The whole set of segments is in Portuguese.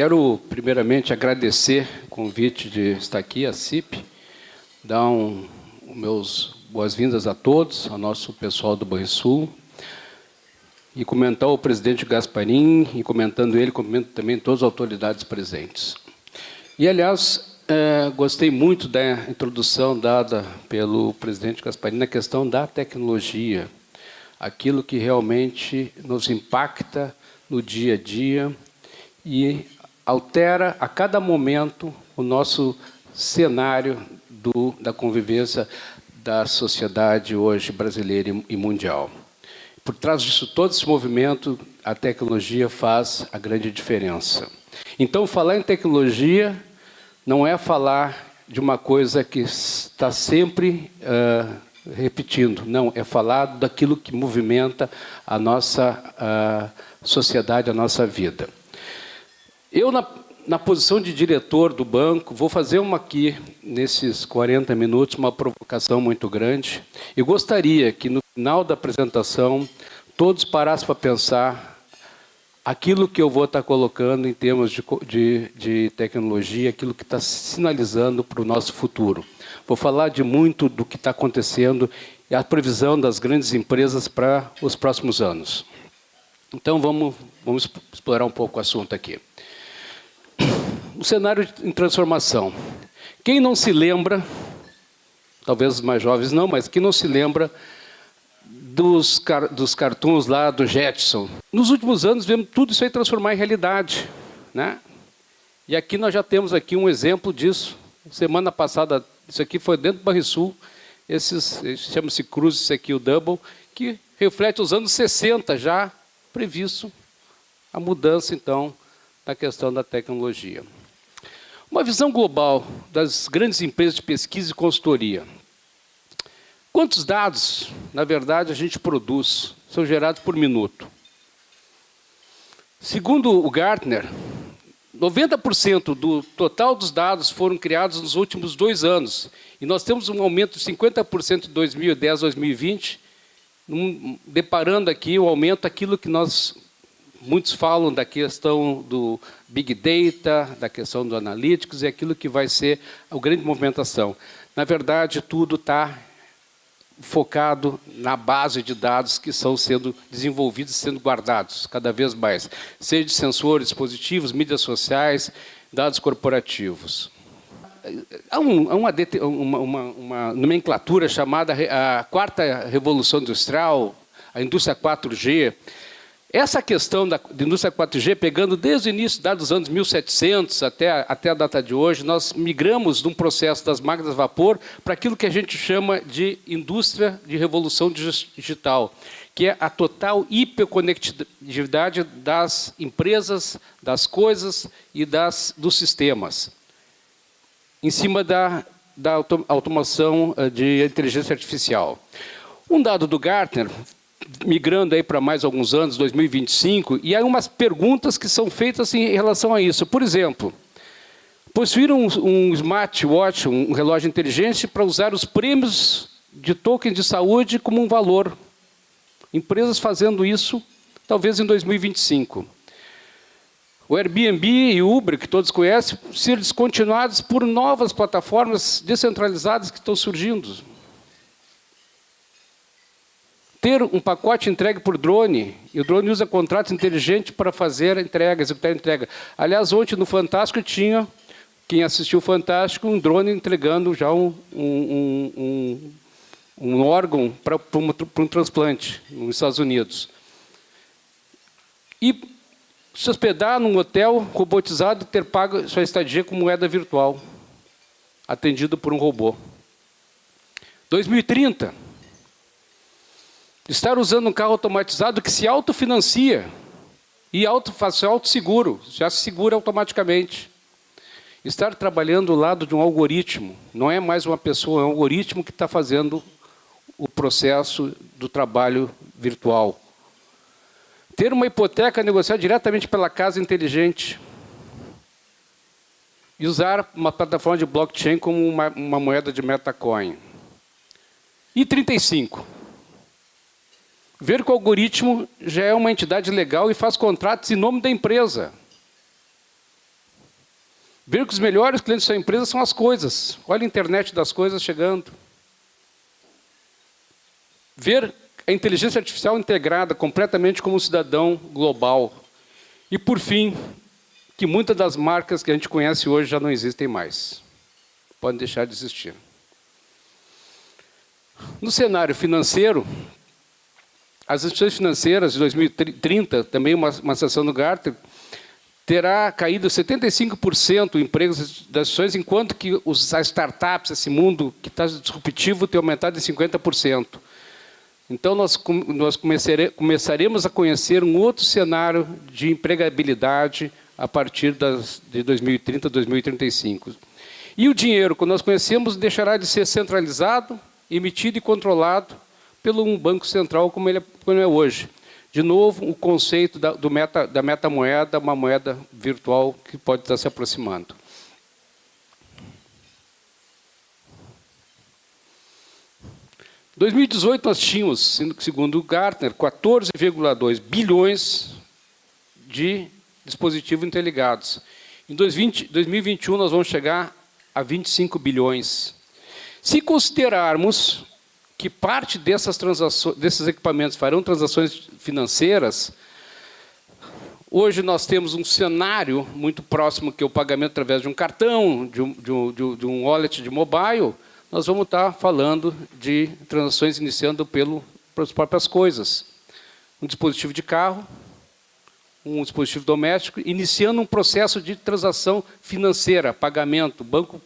Quero, primeiramente, agradecer o convite de estar aqui, a CIP, dar meus boas-vindas a todos, ao nosso pessoal do Banrisul, e comentar o presidente Gasparin, e comentando ele, comento também todas as autoridades presentes. E, aliás, gostei muito da introdução dada pelo presidente Gasparin na questão da tecnologia, aquilo que realmente nos impacta no dia a dia e altera a cada momento o nosso cenário da convivência da sociedade hoje brasileira e mundial. Por trás disso todo esse movimento, a tecnologia faz a grande diferença. Então, falar em tecnologia não é falar de uma coisa que está sempre repetindo, não, é falar daquilo que movimenta a nossa sociedade, a nossa vida. Eu, na posição de diretor do banco, vou fazer aqui, nesses 40 minutos, uma provocação muito grande. Eu gostaria que, no final da apresentação, todos parassem para pensar aquilo que eu vou estar colocando em termos de tecnologia, aquilo que está sinalizando para o nosso futuro. Vou falar de muito do que está acontecendo e a previsão das grandes empresas para os próximos anos. Então, vamos explorar um pouco o assunto aqui. O cenário em transformação. Quem não se lembra, talvez os mais jovens não, mas quem não se lembra dos cartoons lá do Jetson? Nos últimos anos, vemos tudo isso aí transformar em realidade, né? E aqui nós já temos aqui um exemplo disso. Semana passada, isso aqui foi dentro do Banrisul, chama-se Cruze, isso aqui o Double, que reflete os anos 60 já previsto a mudança, então, na questão da tecnologia. Uma visão global das grandes empresas de pesquisa e consultoria. Quantos dados, na verdade, a gente produz, são gerados por minuto? Segundo o Gartner, 90% do total dos dados foram criados nos últimos 2 anos. E nós temos um aumento de 50% de 2010 a 2020, deparando aqui o aumento daquilo que muitos falam da questão do Big Data, da questão do Analytics, e aquilo que vai ser a grande movimentação. Na verdade, tudo está focado na base de dados que estão sendo desenvolvidos e sendo guardados cada vez mais, seja de sensores, dispositivos, mídias sociais, dados corporativos. Há uma nomenclatura chamada a quarta revolução industrial, a indústria 4G. Essa questão da indústria 4G, pegando desde o início dos anos 1700 até a data de hoje, nós migramos de um processo das máquinas a vapor para aquilo que a gente chama de indústria de revolução digital, que é a total hiperconectividade das empresas, das coisas e dos sistemas, em cima da automação de inteligência artificial. Um dado do Gartner, migrando aí para mais alguns anos, 2025, e há umas perguntas que são feitas em relação a isso. Por exemplo, possuir um smartwatch, um relógio inteligente, para usar os prêmios de tokens de saúde como um valor. Empresas fazendo isso, talvez em 2025. O Airbnb e o Uber, que todos conhecem, ser descontinuados por novas plataformas descentralizadas que estão surgindo. Ter um pacote entregue por drone, e o drone usa contratos inteligentes para fazer a entrega, executar a entrega. Aliás, ontem no Fantástico tinha, quem assistiu o Fantástico, um drone entregando já um órgão para um transplante nos Estados Unidos. E se hospedar num hotel robotizado e ter pago sua estadia com moeda virtual, atendido por um robô. 2030. Estar usando um carro automatizado que se autofinancia e faz autosseguro, já se segura automaticamente. Estar trabalhando ao lado de um algoritmo, não é mais uma pessoa, é um algoritmo que está fazendo o processo do trabalho virtual. Ter uma hipoteca negociada diretamente pela casa inteligente. E usar uma plataforma de blockchain como uma moeda de metacoin. E 35. Ver que o algoritmo já é uma entidade legal e faz contratos em nome da empresa. Ver que os melhores clientes da sua empresa são as coisas. Olha a internet das coisas chegando. Ver a inteligência artificial integrada completamente como um cidadão global. E, por fim, que muitas das marcas que a gente conhece hoje já não existem mais. Podem deixar de existir. No cenário financeiro, as instituições financeiras de 2030, também uma sessão do Gartner, terá caído 75% o emprego das instituições, enquanto que as startups, esse mundo que está disruptivo, tem aumentado em 50%. Então, nós começaremos a conhecer um outro cenário de empregabilidade a partir de 2030, 2035. E o dinheiro, quando nós conhecemos, deixará de ser centralizado, emitido e controlado pelo um banco central como ele é hoje. De novo, o conceito da metamoeda, uma moeda virtual que pode estar se aproximando. Em 2018, nós tínhamos, segundo o Gartner, 14,2 bilhões de dispositivos interligados. Em 2021, nós vamos chegar a 25 bilhões. Se considerarmos que parte desses equipamentos farão transações financeiras, hoje nós temos um cenário muito próximo, que é o pagamento através de um cartão, de um wallet de mobile. Nós vamos estar falando de transações iniciando pelas próprias coisas. Um dispositivo de carro, um dispositivo doméstico, iniciando um processo de transação financeira, pagamento, banco,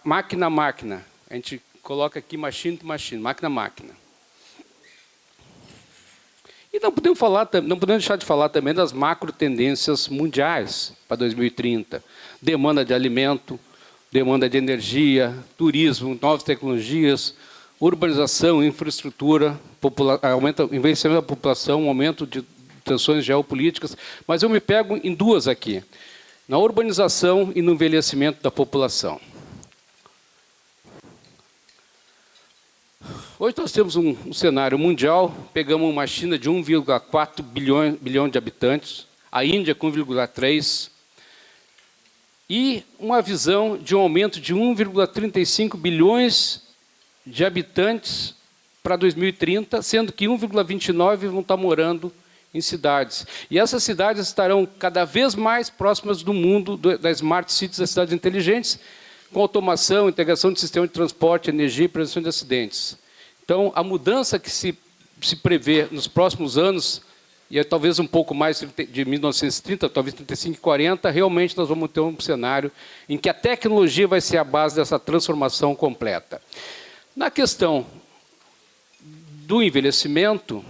máquina a máquina. A gente coloca aqui machine to machine, máquina a máquina. E não podemos deixar de falar também das macro tendências mundiais para 2030. Demanda de alimento, demanda de energia, turismo, novas tecnologias, urbanização, infraestrutura, envelhecimento da população, aumento de tensões geopolíticas. Mas eu me pego em duas aqui: na urbanização e no envelhecimento da população. Hoje nós temos um cenário mundial, pegamos uma China de 1,4 bilhão de habitantes, a Índia com 1,3, e uma visão de um aumento de 1,35 bilhões de habitantes para 2030, sendo que 1,29 vão estar morando em cidades. E essas cidades estarão cada vez mais próximas do mundo das smart cities, das cidades inteligentes, com automação, integração de sistema de transporte, energia e prevenção de acidentes. Então, a mudança que se prevê nos próximos anos, e talvez um pouco mais de 1930, talvez 35 e 40, realmente nós vamos ter um cenário em que a tecnologia vai ser a base dessa transformação completa. Na questão do envelhecimento,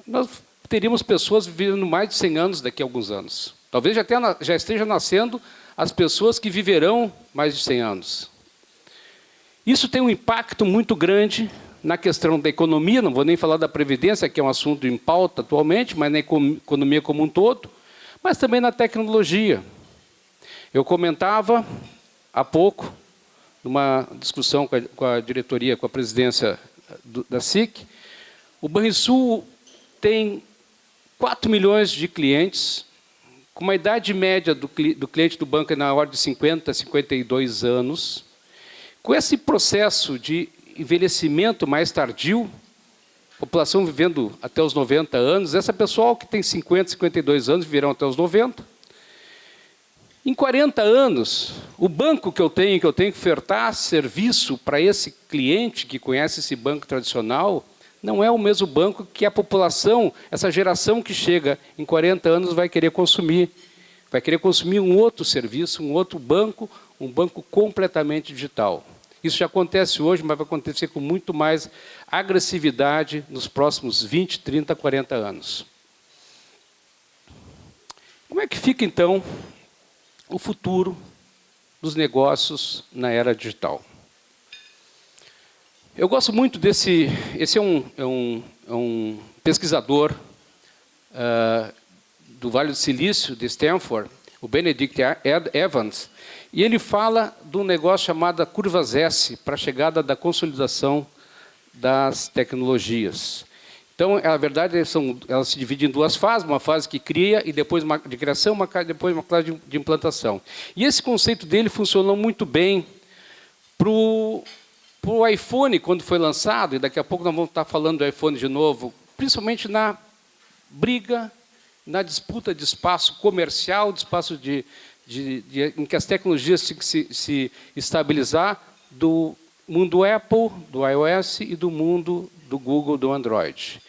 nós teríamos pessoas vivendo mais de 100 anos daqui a alguns anos. Talvez já esteja nascendo as pessoas que viverão mais de 100 anos. Isso tem um impacto muito grande na questão da economia, não vou nem falar da previdência, que é um assunto em pauta atualmente, mas na economia como um todo, mas também na tecnologia. Eu comentava há pouco, numa discussão com a diretoria, com a presidência da SIC, o Banrisul tem 4 milhões de clientes, com uma idade média do cliente do banco na ordem de 50 a 52 anos. Com esse processo de envelhecimento mais tardio, população vivendo até os 90 anos, essa pessoal que tem 50, 52 anos viverão até os 90. Em 40 anos, o banco que eu tenho que ofertar serviço para esse cliente que conhece esse banco tradicional, não é o mesmo banco que a população, essa geração que chega em 40 anos vai querer consumir. Vai querer consumir um outro serviço, um outro banco, um banco completamente digital. Isso já acontece hoje, mas vai acontecer com muito mais agressividade nos próximos 20, 30, 40 anos. Como é que fica, então, o futuro dos negócios na era digital? Eu gosto muito desse... Esse é um pesquisador do Vale do Silício, de Stanford, o Benedict Evans, e ele fala de um negócio chamado curvas S, para a chegada da consolidação das tecnologias. Então, na verdade, elas se dividem em duas fases, uma fase que cria, e depois de criação, depois uma fase de implantação. E esse conceito dele funcionou muito bem para o iPhone, quando foi lançado, e daqui a pouco nós vamos estar falando do iPhone de novo, principalmente na briga, na disputa de espaço comercial, de espaço em que as tecnologias tinham que se estabilizar, do mundo Apple, do iOS, e do mundo do Google, do Android.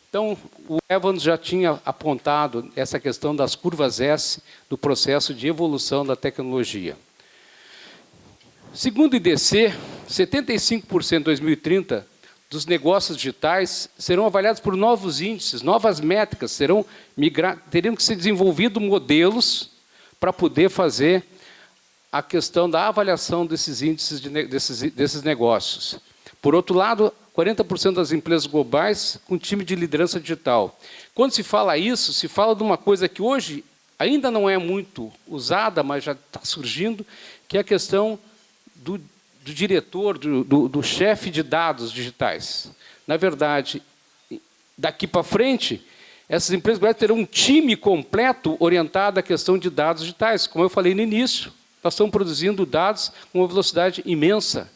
Então, o Evans já tinha apontado essa questão das curvas S do processo de evolução da tecnologia. Segundo o IDC, 75% em 2030 dos negócios digitais serão avaliados por novos índices, novas métricas, teriam que ser desenvolvidos modelos para poder fazer a questão da avaliação desses índices, desses negócios. Por outro lado, 40% das empresas globais com time de liderança digital. Quando se fala isso, se fala de uma coisa que hoje ainda não é muito usada, mas já está surgindo, que é a questão do diretor, do chefe de dados digitais. Na verdade, daqui para frente, essas empresas globais terão um time completo orientado à questão de dados digitais. Como eu falei no início, nós estamos produzindo dados com uma velocidade imensa,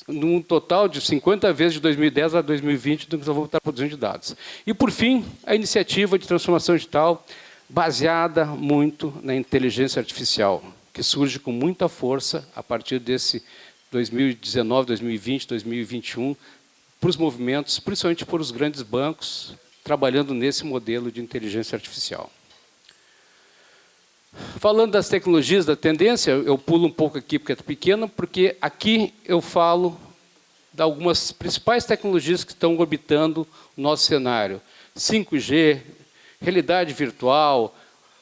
num total de 50 vezes de 2010 a 2020 do que nós vamos estar produzindo de dados. E, por fim, a iniciativa de transformação digital baseada muito na inteligência artificial, que surge com muita força a partir desse 2019, 2020, 2021, para os movimentos, principalmente por os grandes bancos, trabalhando nesse modelo de inteligência artificial. Falando das tecnologias da tendência, eu pulo um pouco aqui porque é pequeno, porque aqui eu falo de algumas principais tecnologias que estão orbitando o nosso cenário. 5G, realidade virtual,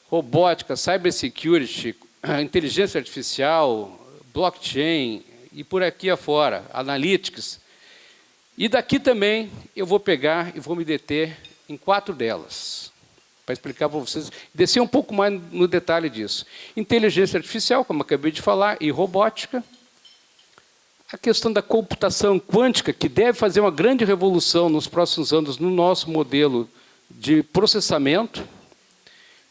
robótica, cybersecurity, inteligência artificial, blockchain e por aqui afora, analytics. E daqui também eu vou pegar e vou me deter em 4 delas, para explicar para vocês, descer um pouco mais no detalhe disso. Inteligência artificial, como eu acabei de falar, e robótica. A questão da computação quântica, que deve fazer uma grande revolução nos próximos anos no nosso modelo de processamento.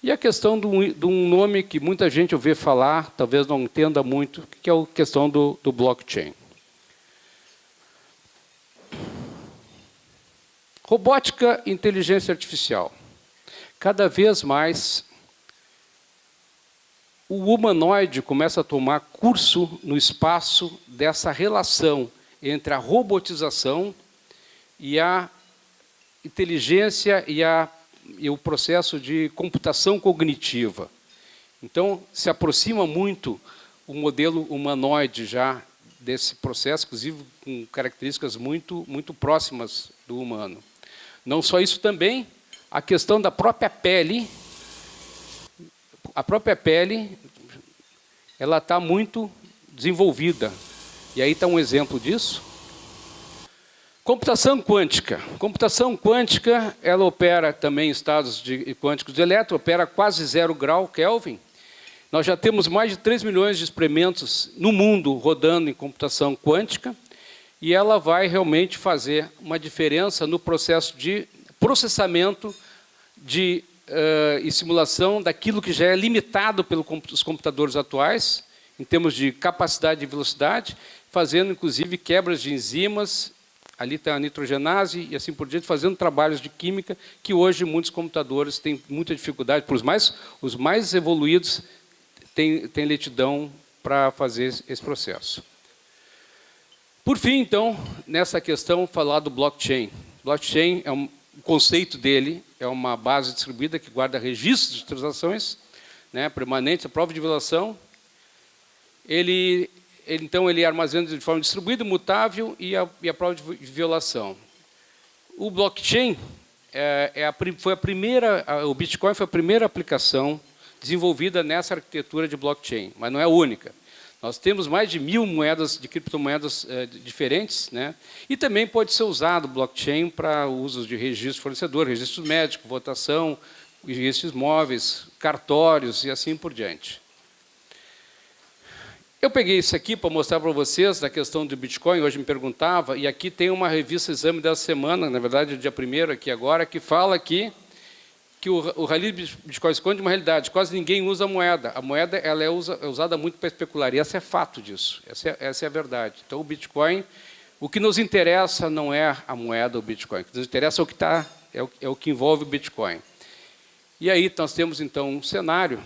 E a questão de um nome que muita gente ouve falar, talvez não entenda muito, que é a questão do blockchain. Robótica e inteligência artificial. Cada vez mais, o humanoide começa a tomar curso no espaço dessa relação entre a robotização e a inteligência e o processo de computação cognitiva. Então, se aproxima muito o modelo humanoide já desse processo, inclusive com características muito próximas do humano. Não só isso também, a questão da própria pele. A própria pele, ela está muito desenvolvida. E aí está um exemplo disso. Computação quântica. Computação quântica, ela opera também em estados quânticos de elétron, opera quase 0 grau Kelvin. Nós já temos mais de 3 milhões de experimentos no mundo rodando em computação quântica, e ela vai realmente fazer uma diferença no processo de processamento e simulação daquilo que já é limitado pelos computadores atuais, em termos de capacidade e velocidade, fazendo, inclusive, quebras de enzimas, ali está a nitrogenase e assim por diante, fazendo trabalhos de química que hoje muitos computadores têm muita dificuldade, os mais evoluídos têm lentidão para fazer esse processo. Por fim, então, nessa questão, falar do blockchain. Blockchain, o conceito dele é uma base distribuída que guarda registros de transações, né, permanentes, a prova de violação. Então, ele armazena de forma distribuída, mutável e a prova de violação. O blockchain o Bitcoin foi a primeira aplicação desenvolvida nessa arquitetura de blockchain, mas não é a única. Nós temos mais de 1000 moedas de criptomoedas diferentes, né? E também pode ser usado o blockchain para usos de registro fornecedor, registro médico, votação, registros móveis, cartórios e assim por diante. Eu peguei isso aqui para mostrar para vocês da questão do Bitcoin, hoje me perguntava, e aqui tem uma revista Exame dessa semana, na verdade, o dia 1º aqui agora, que fala aqui que o rally do Bitcoin esconde uma realidade, quase ninguém usa a moeda. A moeda ela é usada muito para especular, e esse é fato disso, essa é a verdade. Então, o Bitcoin, o que nos interessa não é a moeda, o Bitcoin, o que nos interessa é o que envolve o Bitcoin. E aí nós temos, então, um cenário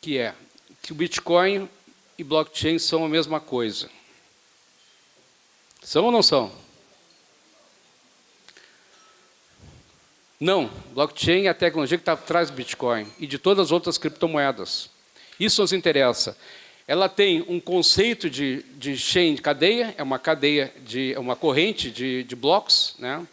que é que o Bitcoin e blockchain são a mesma coisa. São ou não são? Não. Blockchain é a tecnologia que está atrás do Bitcoin e de todas as outras criptomoedas. Isso nos interessa. Ela tem um conceito de chain, de cadeia, é uma corrente de blocos, né?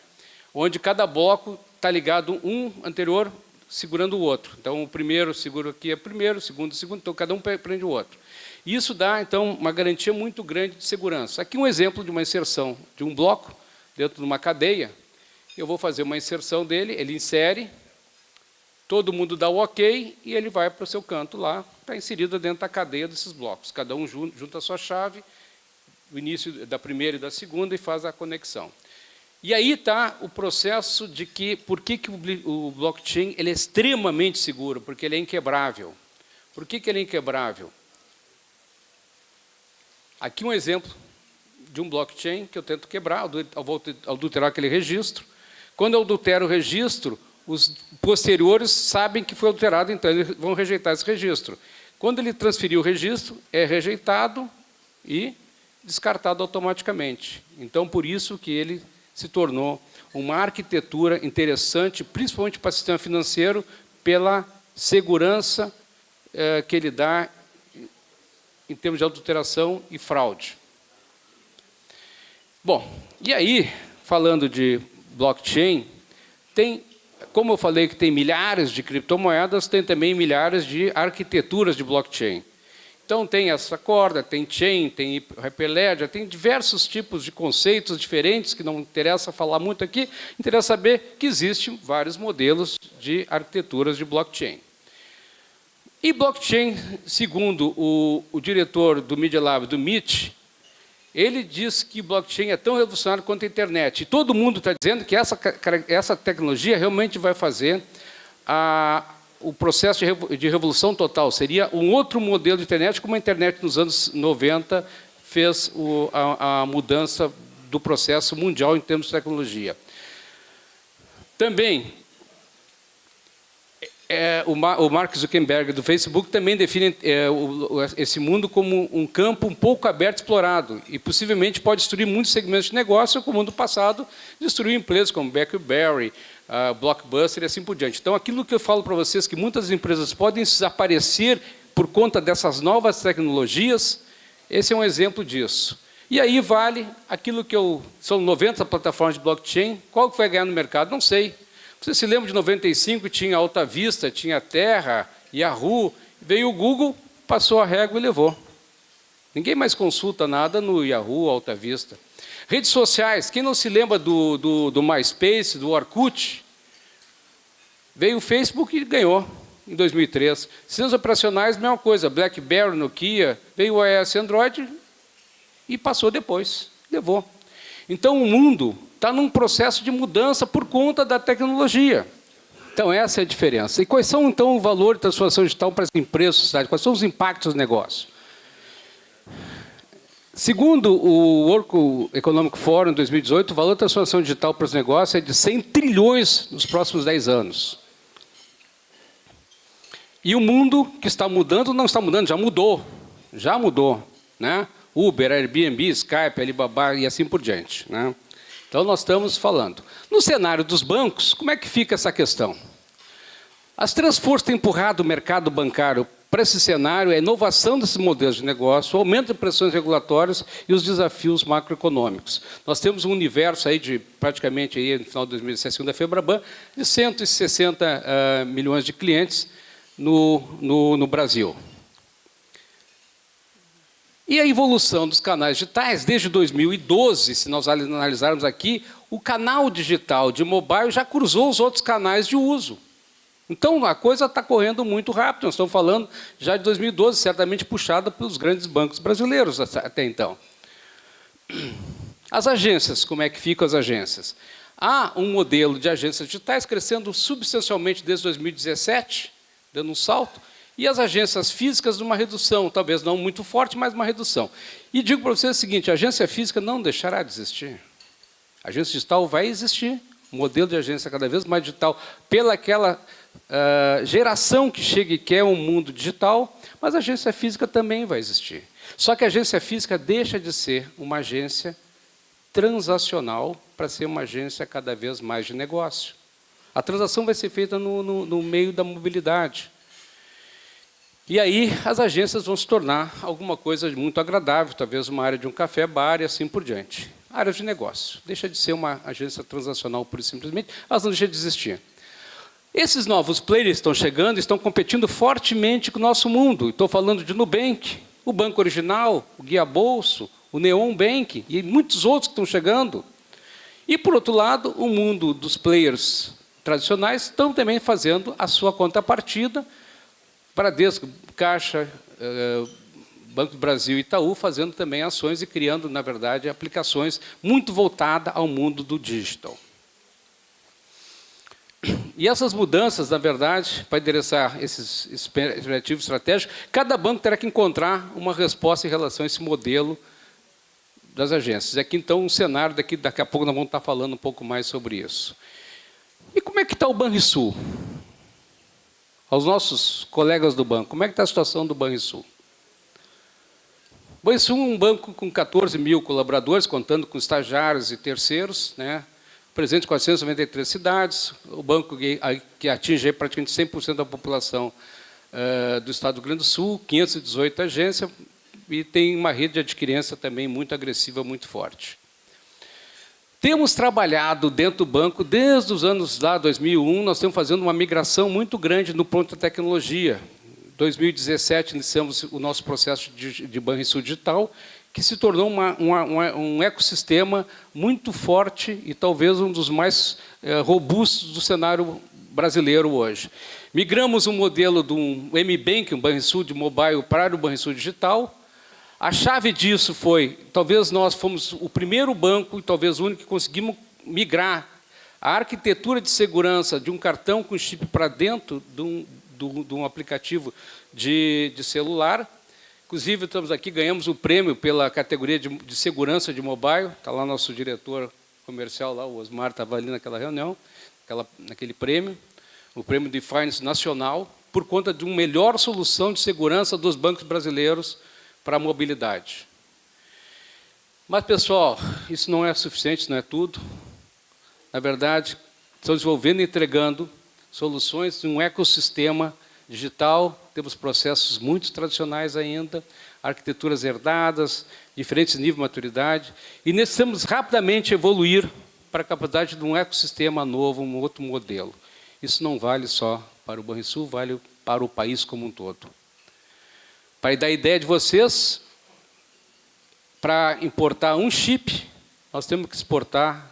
Onde cada bloco está ligado um anterior segurando o outro. Então, o primeiro segura aqui é o primeiro, o segundo, então cada um prende o outro. Isso dá, então, uma garantia muito grande de segurança. Aqui um exemplo de uma inserção de um bloco dentro de uma cadeia. Eu vou fazer uma inserção dele, ele insere, todo mundo dá o ok e ele vai para o seu canto lá, está inserido dentro da cadeia desses blocos. Cada um junta a sua chave, o início da primeira e da segunda, e faz a conexão. E aí está o processo de que, por que o blockchain ele é extremamente seguro? Porque ele é inquebrável. Por que ele é inquebrável? Aqui um exemplo de um blockchain que eu tento quebrar, eu vou adulterar aquele registro. Quando eu adultero o registro, os posteriores sabem que foi adulterado, então eles vão rejeitar esse registro. Quando ele transferir o registro, é rejeitado e descartado automaticamente. Então, por isso que ele se tornou uma arquitetura interessante, principalmente para o sistema financeiro, pela segurança que ele dá em termos de adulteração e fraude. Bom, e aí, falando de blockchain, tem, como eu falei que tem milhares de criptomoedas, tem também milhares de arquiteturas de blockchain. Então, tem essa corda, tem chain, tem Hyperledger, tem diversos tipos de conceitos diferentes, que não interessa falar muito aqui, interessa saber que existem vários modelos de arquiteturas de blockchain. E blockchain, segundo o diretor do Media Lab, do MIT, ele diz que blockchain é tão revolucionário quanto a internet. E todo mundo está dizendo que essa tecnologia realmente vai fazer o processo de revolução total. Seria um outro modelo de internet, como a internet nos anos 90 fez a mudança do processo mundial em termos de tecnologia. Também, o Mark Zuckerberg do Facebook também define esse mundo como um campo um pouco aberto e explorado, e possivelmente pode destruir muitos segmentos de negócio, como no passado destruiu empresas como BlackBerry, Blockbuster e assim por diante. Então, aquilo que eu falo para vocês, que muitas empresas podem desaparecer por conta dessas novas tecnologias, esse é um exemplo disso. E aí vale aquilo que são 90 plataformas de blockchain, qual que vai ganhar no mercado? Não sei. Você se lembra de 95, tinha Alta Vista, tinha Terra, Yahoo, veio o Google, passou a régua e levou. Ninguém mais consulta nada no Yahoo, Alta Vista. Redes sociais, quem não se lembra do MySpace, do Orkut? Veio o Facebook e ganhou, em 2003. Sistemas operacionais, mesma coisa, BlackBerry, Nokia, veio o iOS Android e passou depois, levou. Então, o mundo está num processo de mudança por conta da tecnologia. Então, essa é a diferença. E quais são, então, o valor de transformação digital para as empresas, sociedade? Quais são os impactos do negócio? Segundo o World Economic Forum, em 2018, o valor da transformação digital para os negócios é de 100 trilhões nos próximos 10 anos. E o mundo que está mudando, não está mudando, já mudou, né? Uber, Airbnb, Skype, Alibaba e assim por diante, né? Então, nós estamos falando. No cenário dos bancos, como é que fica essa questão? As três forças têm empurrado o mercado bancário para esse cenário, a inovação desses modelos de negócio, o aumento de pressões regulatórias e os desafios macroeconômicos. Nós temos um universo aí de, praticamente, aí, no final de 2017, segundo a Febraban, de 160 milhões de clientes no Brasil. E a evolução dos canais digitais, desde 2012, se nós analisarmos aqui, o canal digital de mobile já cruzou os outros canais de uso. Então, a coisa está correndo muito rápido. Nós estamos falando já de 2012, certamente puxada pelos grandes bancos brasileiros até então. As agências, como é que ficam as agências? Há um modelo de agências digitais crescendo substancialmente desde 2017, dando um salto, e as agências físicas numa redução, talvez não muito forte, mas uma redução. E digo para vocês o seguinte, a agência física não deixará de existir. A agência digital vai existir, o modelo de agência cada vez mais digital, pela aquela geração que chega e quer um mundo digital, mas a agência física também vai existir. Só que a agência física deixa de ser uma agência transacional para ser uma agência cada vez mais de negócio. A transação vai ser feita no meio da mobilidade. E aí as agências vão se tornar alguma coisa muito agradável, talvez uma área de um café, bar e assim por diante. Áreas de negócio. Deixa de ser uma agência transacional pura e simplesmente, elas não deixam de existir. Esses novos players estão chegando e estão competindo fortemente com o nosso mundo. Estou falando de Nubank, o Banco Original, o Guia Bolso, o Neon Bank e muitos outros que estão chegando. E, por outro lado, o mundo dos players tradicionais estão também fazendo a sua contrapartida, Bradesco, Caixa, Banco do Brasil e Itaú, fazendo também ações e criando, na verdade, aplicações muito voltadas ao mundo do digital. E essas mudanças, na verdade, para endereçar esses objetivos estratégicos, cada banco terá que encontrar uma resposta em relação a esse modelo das agências. E aqui, então, um cenário, daqui a pouco nós vamos estar falando um pouco mais sobre isso. E como é que está o Banrisul? Aos nossos colegas do banco, como é que está a situação do Banrisul? O Banrisul é um banco com 14 mil colaboradores, contando com estagiários e terceiros, né? Presente em 493 cidades, o banco que atinge praticamente 100% da população do estado do Rio Grande do Sul, 518 agências, e tem uma rede de adquirência também muito agressiva, muito forte. Temos trabalhado dentro do banco desde os anos lá, 2001, nós estamos fazendo uma migração muito grande no ponto da tecnologia. Em 2017, iniciamos o nosso processo de Banrisul Digital, que se tornou um ecossistema muito forte e talvez um dos mais robustos do cenário brasileiro hoje. Migramos um modelo do M-Bank, um Banrisul de mobile, para o Banrisul Digital. A chave disso foi, talvez nós fomos o primeiro banco, e talvez o único, que conseguimos migrar a arquitetura de segurança de um cartão com chip para dentro de um aplicativo de celular. Inclusive, estamos aqui, ganhamos o prêmio pela categoria de segurança de mobile. Está lá nosso diretor comercial, lá, o Osmar, estava ali naquela reunião, naquele prêmio, o prêmio de Finance Nacional, por conta de uma melhor solução de segurança dos bancos brasileiros para a mobilidade. Mas, pessoal, isso não é suficiente, isso não é tudo. Na verdade, estamos desenvolvendo e entregando soluções de um ecossistema digital, temos processos muito tradicionais ainda, arquiteturas herdadas, diferentes níveis de maturidade, e necessitamos rapidamente evoluir para a capacidade de um ecossistema novo, um outro modelo. Isso não vale só para o Banrisul, vale para o país como um todo. Para dar a ideia de vocês, para importar um chip, nós temos que exportar,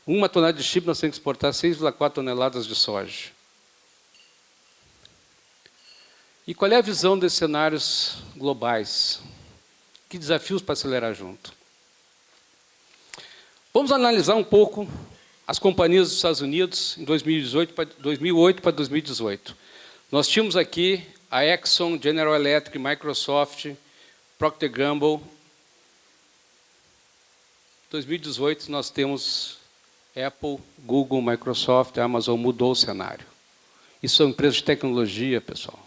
1 tonelada de chip, nós temos que exportar 6,4 toneladas de soja. E qual é a visão desses cenários globais? Que desafios para acelerar junto? Vamos analisar um pouco as companhias dos Estados Unidos em 2008 para 2018. Nós tínhamos aqui a Exxon, General Electric, Microsoft, Procter & Gamble. Em 2018, nós temos Apple, Google, Microsoft, Amazon, mudou o cenário. Isso são empresas de tecnologia, pessoal.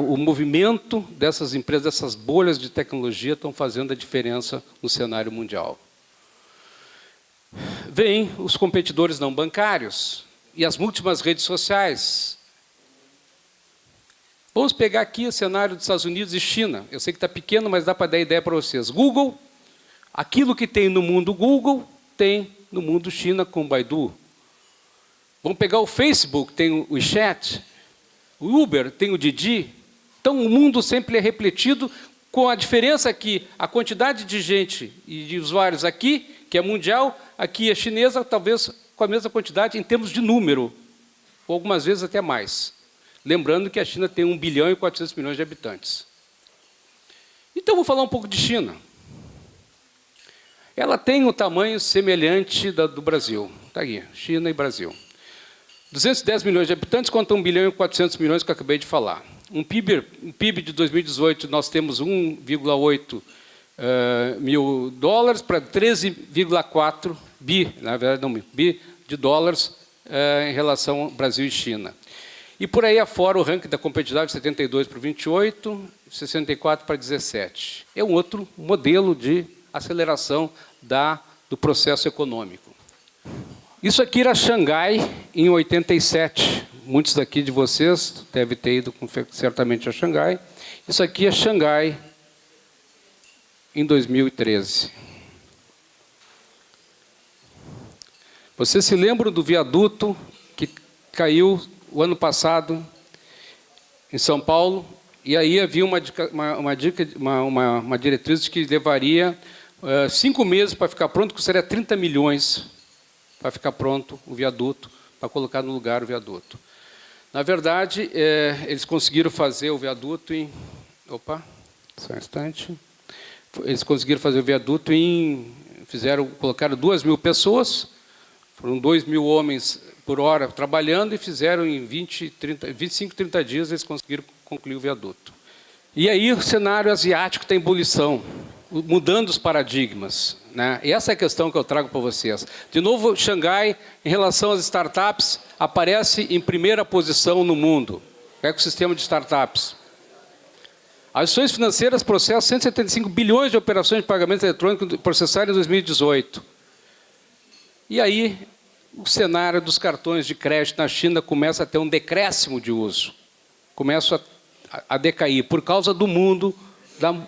O movimento dessas empresas, dessas bolhas de tecnologia, estão fazendo a diferença no cenário mundial. Vêm os competidores não bancários e as múltiplas redes sociais. Vamos pegar aqui o cenário dos Estados Unidos e China. Eu sei que está pequeno, mas dá para dar ideia para vocês. Google, aquilo que tem no mundo Google, tem no mundo China com o Baidu. Vamos pegar o Facebook, tem o WeChat. O Uber tem o Didi. Então, o mundo sempre é refletido, com a diferença que a quantidade de gente e de usuários aqui, que é mundial, aqui é chinesa, talvez com a mesma quantidade em termos de número. ou algumas vezes até mais. Lembrando que a China tem 1 bilhão e 400 milhões de habitantes. Então, vou falar um pouco de China. Ela tem um tamanho semelhante do Brasil. Está aqui, China e Brasil. 210 milhões de habitantes contra 1 bilhão e 400 milhões que eu acabei de falar. Um PIB de 2018, nós temos 1,8 mil dólares para 13,4 bi, na verdade não bi, de dólares em relação ao Brasil e China. E por aí afora o ranking da competitividade, 72 para 28, 64 para 17. É um outro modelo de aceleração do processo econômico. Isso aqui era Xangai em 87. Muitos daqui de vocês devem ter ido certamente a Xangai. Isso aqui é Xangai em 2013. Vocês se lembram do viaduto que caiu o ano passado em São Paulo? E aí havia uma diretriz de que levaria 5 meses para ficar pronto, custaria 30 milhões para ficar pronto o viaduto, para colocar no lugar o viaduto. Na verdade, eles conseguiram fazer o viaduto em... Opa, só um instante. Eles conseguiram fazer o viaduto em... Colocaram 2.000 pessoas, foram 2.000 homens por hora trabalhando e fizeram em 25, 30 dias, eles conseguiram concluir o viaduto. E aí o cenário asiático está em ebulição, mudando os paradigmas, né? E essa é a questão que eu trago para vocês. De novo, Xangai, em relação às startups, aparece em primeira posição no mundo. O ecossistema de startups. As instituições financeiras processam 175 bilhões de operações de pagamento eletrônico processadas em 2018. E aí, o cenário dos cartões de crédito na China começa a ter um decréscimo de uso. Começa a decair por causa do mundo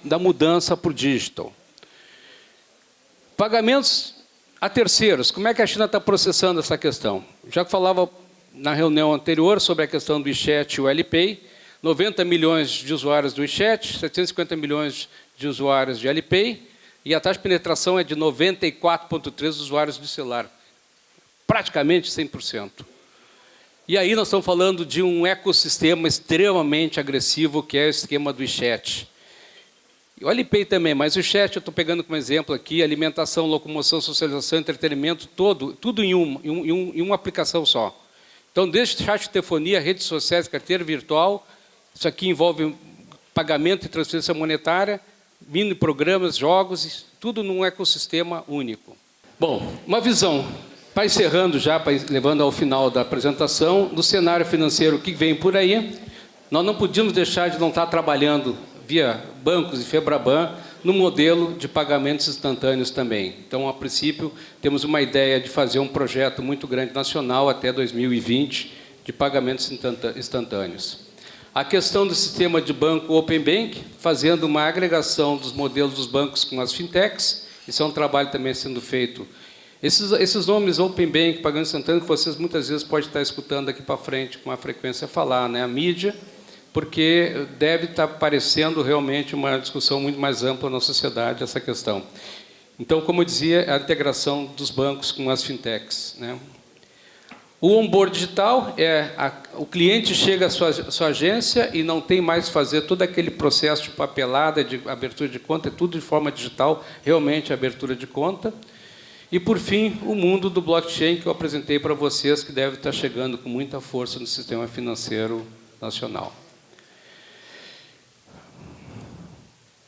da mudança para o digital. Pagamentos a terceiros. Como é que a China está processando essa questão? Já falava na reunião anterior sobre a questão do WeChat e o Alipay. 90 milhões de usuários do WeChat, 750 milhões de usuários de Alipay, e a taxa de penetração é de 94,3% dos usuários de celular. Praticamente 100%. E aí nós estamos falando de um ecossistema extremamente agressivo, que é o esquema do WeChat. O Alipay também, mas o chat eu estou pegando como exemplo aqui, alimentação, locomoção, socialização, entretenimento, tudo em uma aplicação só. Então, desde chat de telefonia, redes sociais, carteira virtual, isso aqui envolve pagamento e transferência monetária, mini programas, jogos, tudo num ecossistema único. Bom, uma visão, para encerrando já, levando ao final da apresentação, do cenário financeiro que vem por aí, nós não podíamos deixar de não estar trabalhando via bancos e Febraban, no modelo de pagamentos instantâneos também. Então, a princípio, temos uma ideia de fazer um projeto muito grande nacional até 2020 de pagamentos instantâneos. A questão do sistema de banco Open Bank, fazendo uma agregação dos modelos dos bancos com as fintechs, isso é um trabalho também sendo feito. Esses nomes Open Bank, pagamento instantâneo, que vocês muitas vezes podem estar escutando aqui para frente com uma frequência falar, né? A mídia, porque deve estar parecendo realmente uma discussão muito mais ampla na sociedade essa questão. Então, como eu dizia, a integração dos bancos com as fintechs, né? O onboard digital o cliente chega à sua agência e não tem mais que fazer todo aquele processo de papelada, de abertura de conta, é tudo de forma digital, realmente abertura de conta. E, por fim, o mundo do blockchain que eu apresentei para vocês, que deve estar chegando com muita força no sistema financeiro nacional.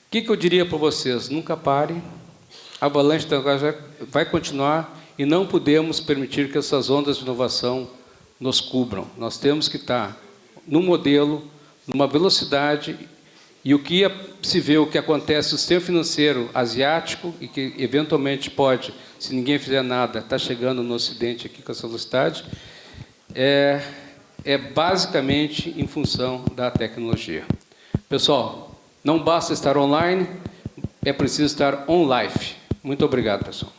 O que eu diria para vocês? Nunca pare, a avalanche vai continuar e não podemos permitir que essas ondas de inovação nos cubram. Nós temos que estar no modelo, numa velocidade, e o que se vê, o que acontece no sistema financeiro asiático, e que eventualmente pode, se ninguém fizer nada, estar chegando no Ocidente aqui com essa velocidade, é basicamente em função da tecnologia. Pessoal, não basta estar online, é preciso estar on life. Muito obrigado, pessoal.